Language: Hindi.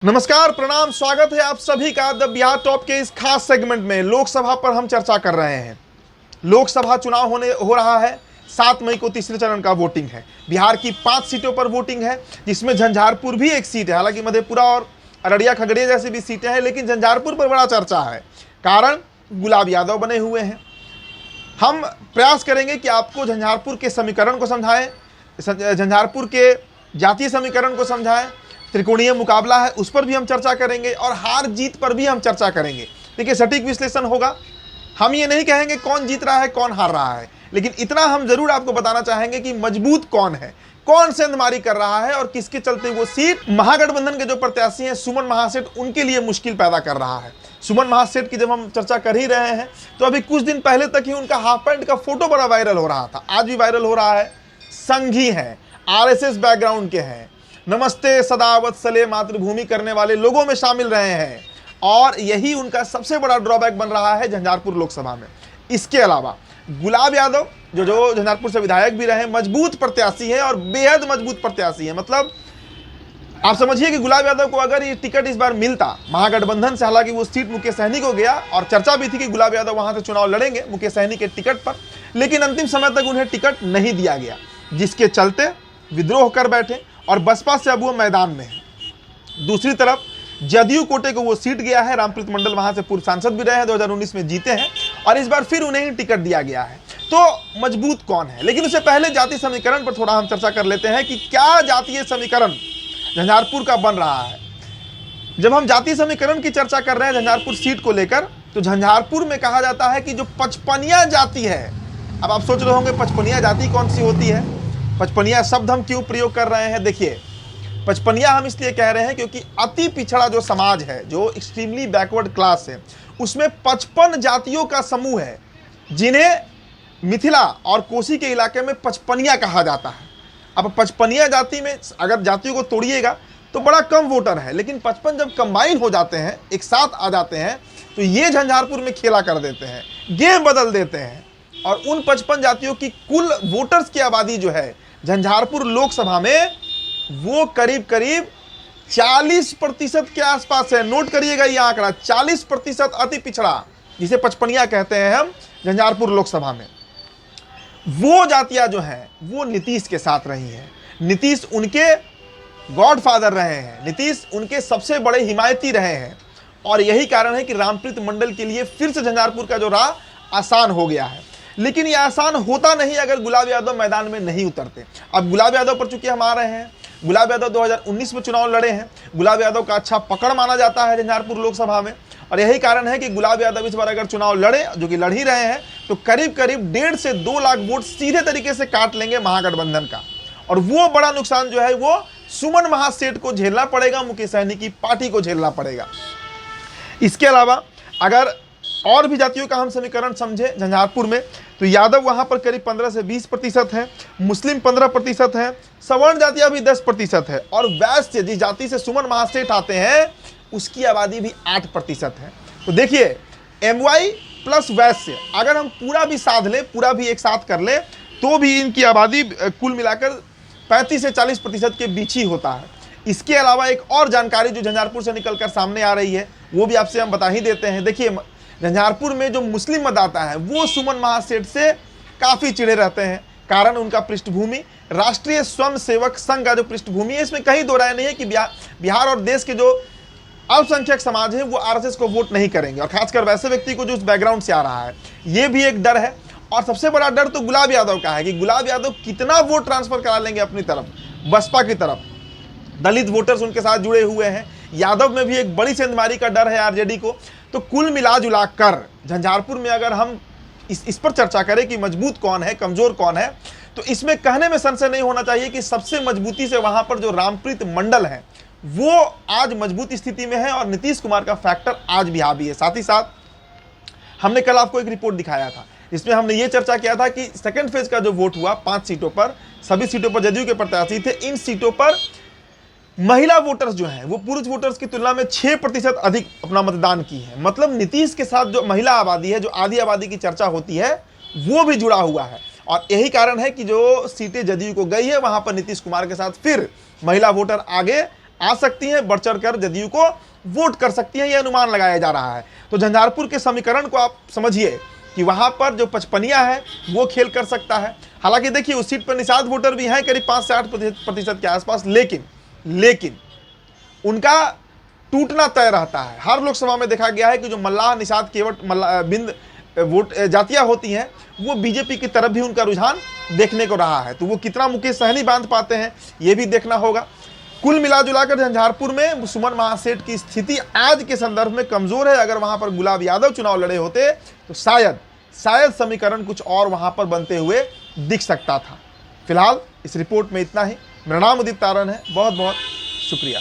नमस्कार, प्रणाम, स्वागत है आप सभी का द बिहार टॉप के इस खास सेगमेंट में। लोकसभा पर हम चर्चा कर रहे हैं। लोकसभा चुनाव हो रहा है। 7 मई को तीसरे चरण का वोटिंग है। बिहार की 5 सीटों पर वोटिंग है, जिसमें झंझारपुर भी एक सीट है। हालांकि मधेपुरा और अररिया खगड़िया जैसी भी सीटें हैं, लेकिन झंझारपुर पर बड़ा चर्चा है। कारण गुलाब यादव बने हुए हैं। हम प्रयास करेंगे कि आपको झंझारपुर के समीकरण को समझाएं, झंझारपुर के जातीय समीकरण को समझाएं। त्रिकोणीय मुकाबला है, उस पर भी हम चर्चा करेंगे और हार जीत पर भी हम चर्चा करेंगे। देखिए, सटीक विश्लेषण होगा। हम ये नहीं कहेंगे कौन जीत रहा है, कौन हार रहा है, लेकिन इतना हम जरूर आपको बताना चाहेंगे कि मजबूत कौन है, कौन सेंधमारी कर रहा है और किसके चलते वो सीट महागठबंधन के जो प्रत्याशी हैं सुमन महासेठ, उनके लिए मुश्किल पैदा कर रहा है। सुमन महासेठ की जब हम चर्चा कर ही रहे हैं, तो अभी कुछ दिन पहले तक ही उनका हाफ पैंट का फोटो बड़ा वायरल हो रहा था। आज भी वायरल हो रहा है। संघी हैं, आरएसएस बैकग्राउंड के हैं, नमस्ते सदावत्सले मातृभूमि करने वाले लोगों में शामिल रहे हैं, और यही उनका सबसे बड़ा ड्रॉबैक बन रहा है झंझारपुर लोकसभा में। इसके अलावा गुलाब यादव जो झंझारपुर से विधायक भी रहे, मजबूत प्रत्याशी है और बेहद मजबूत प्रत्याशी है। मतलब आप समझिए कि गुलाब यादव को अगर ये टिकट इस बार मिलता महागठबंधन से, हालांकि वो सीट मुकेश सहनी को गया और चर्चा भी थी कि गुलाब यादव वहां से चुनाव लड़ेंगे मुकेश सहनी के टिकट पर, लेकिन अंतिम समय तक उन्हें टिकट नहीं दिया गया, जिसके चलते विद्रोह कर बैठे और बसपा से अब वो मैदान में है। दूसरी तरफ जदयू कोटे को वो सीट गया है। रामप्रीत मंडल वहां से पूर्व सांसद भी रहे हैं, 2019 में जीते हैं, और इस बार फिर उन्हें ही टिकट दिया गया है। तो मजबूत कौन है? लेकिन उससे पहले जातीय समीकरण पर थोड़ा हम चर्चा कर लेते हैं कि क्या जातीय समीकरण झंझारपुर का बन रहा है। जब हम जातीय समीकरण की चर्चा कर रहे हैं झंझारपुर सीट को लेकर, तो झंझारपुर में कहा जाता है कि जो पचपनिया जाति है। अब आप सोच रहे होंगे पचपनिया जाति कौन सी होती है, पचपनिया शब्द हम क्यों प्रयोग कर रहे हैं। देखिए, पचपनिया हम इसलिए कह रहे हैं क्योंकि अति पिछड़ा जो समाज है, जो एक्सट्रीमली बैकवर्ड क्लास है, उसमें 55 जातियों का समूह है, जिन्हें मिथिला और कोसी के इलाके में पचपनिया कहा जाता है। अब पचपनिया जाति में अगर जातियों को तोड़िएगा तो बड़ा कम वोटर है, लेकिन 55 जब कंबाइन हो जाते हैं, एक साथ आ जाते हैं, तो ये झंझारपुर में खेला कर देते हैं, गेम बदल देते हैं। और उन 55 जातियों की कुल वोटर्स की आबादी जो है झंझारपुर लोकसभा में, वो करीब करीब 40% के आसपास है। नोट करिएगा ये आंकड़ा, 40% अति पिछड़ा, जिसे पचपनिया कहते हैं हम, झंझारपुर लोकसभा में। वो जातियां जो हैं वो नीतीश के साथ रही हैं। नीतीश उनके गॉडफादर रहे हैं, नीतीश उनके सबसे बड़े हिमायती रहे हैं, और यही कारण है कि रामप्रीत मंडल के लिए फिर से झंझारपुर का जो राह आसान हो गया है। लेकिन यह आसान होता नहीं अगर गुलाब यादव मैदान में नहीं उतरते। अब गुलाब यादव पर चूंकि हम आ रहे हैं, गुलाब यादव 2019 में चुनाव लड़े हैं। गुलाब यादव का अच्छा पकड़ माना जाता है झंझारपुर लोकसभा में, और यही कारण है कि गुलाब यादव इस बार अगर चुनाव लड़े, जो कि लड़ ही रहे हैं, तो करीब करीब 1.5 से 2 लाख वोट सीधे तरीके से काट लेंगे महागठबंधन का। और वो बड़ा नुकसान जो है वो सुमन महासेठ को झेलना पड़ेगा, मुकेश सहनी की पार्टी को झेलना पड़ेगा। इसके अलावा अगर और भी जातियों का हम समीकरण समझे झंझारपुर में, तो यादव वहां पर करीब 15 से 20% है, मुस्लिम 15% है, सवर्ण जातियां भी 10% है, और वैश्य जिस जाति से सुमन महासेठ आते हैं उसकी आबादी भी 8% है। तो देखिए, MY प्लस वैश्य अगर हम पूरा भी साध लें, पूरा भी एक साथ कर लें, तो भी इनकी आबादी कुल मिलाकर 35 से 40% के बीच ही होता है। इसके अलावा एक और जानकारी जो झंझारपुर से निकलकर सामने आ रही है, वो भी आपसे हम बता ही देते हैं। देखिए, झंझारपुर में जो मुस्लिम मतदाता है वो सुमन महासेठ से काफ़ी चिढ़े रहते हैं। कारण उनका पृष्ठभूमि राष्ट्रीय स्वयंसेवक संघ का जो पृष्ठभूमि है, इसमें कहीं दो राय नहीं है कि बिहार और देश के जो अल्पसंख्यक समाज है वो आरएसएस को वोट नहीं करेंगे, और खासकर वैसे व्यक्ति को जो उस बैकग्राउंड से आ रहा है, ये भी एक डर है। और सबसे बड़ा डर तो गुलाब यादव का है कि गुलाब यादव कितना वोट ट्रांसफर करा लेंगे अपनी तरफ, बसपा की तरफ। दलित वोटर्स उनके साथ जुड़े हुए हैं। यादव में भी एक बड़ी सेंधमारी का डर है आरजेडी को। तो कुल मिला जुला कर झंझारपुर में अगर हम इस पर चर्चा करें कि मजबूत कौन है, कमजोर कौन है, तो इसमें कहने में संशय नहीं होना चाहिए कि सबसे मजबूती से वहां पर जो रामप्रीत मंडल है वो आज मजबूत स्थिति में है, और नीतीश कुमार का फैक्टर आज भी हावी है। साथ ही साथ हमने कल आपको एक रिपोर्ट दिखाया था, जिसमें हमने ये चर्चा किया था कि सेकेंड फेज का जो वोट हुआ 5 सीटों पर, सभी सीटों पर जदयू के प्रत्याशी थे। इन सीटों पर महिला वोटर्स जो हैं वो पुरुष वोटर्स की तुलना में 6% अधिक अपना मतदान की है। मतलब नीतीश के साथ जो महिला आबादी है, जो आधी आबादी की चर्चा होती है, वो भी जुड़ा हुआ है। और यही कारण है कि जो सीटें जदयू को गई है, वहां पर नीतीश कुमार के साथ फिर महिला वोटर आगे आ सकती हैं, बढ़ चढ़कर जदयू को वोट कर सकती हैं, यह अनुमान लगाया जा रहा है। तो झंझारपुर के समीकरण को आप समझिए कि वहां पर जो पचपनिया है वो खेल कर सकता है। हालांकि देखिए उस सीट पर निषाद वोटर भी हैं करीब 5 से 8% के आसपास, लेकिन उनका टूटना तय रहता है। हर लोकसभा में देखा गया है कि जो मल्लाह निषाद केवट बिंद वोट जातियां होती हैं वो बीजेपी की तरफ भी उनका रुझान देखने को रहा है। तो वो कितना मुकेश सहनी बांध पाते हैं ये भी देखना होगा। कुल मिलाजुलाकर झंझारपुर में सुमन महासेठ की स्थिति आज के संदर्भ में कमजोर है। अगर वहां पर गुलाब यादव चुनाव लड़े होते तो शायद समीकरण कुछ और वहां पर बनते हुए दिख सकता था। फिलहाल इस रिपोर्ट में इतना ही। मेरा नाम उदित तारण है, बहुत बहुत शुक्रिया।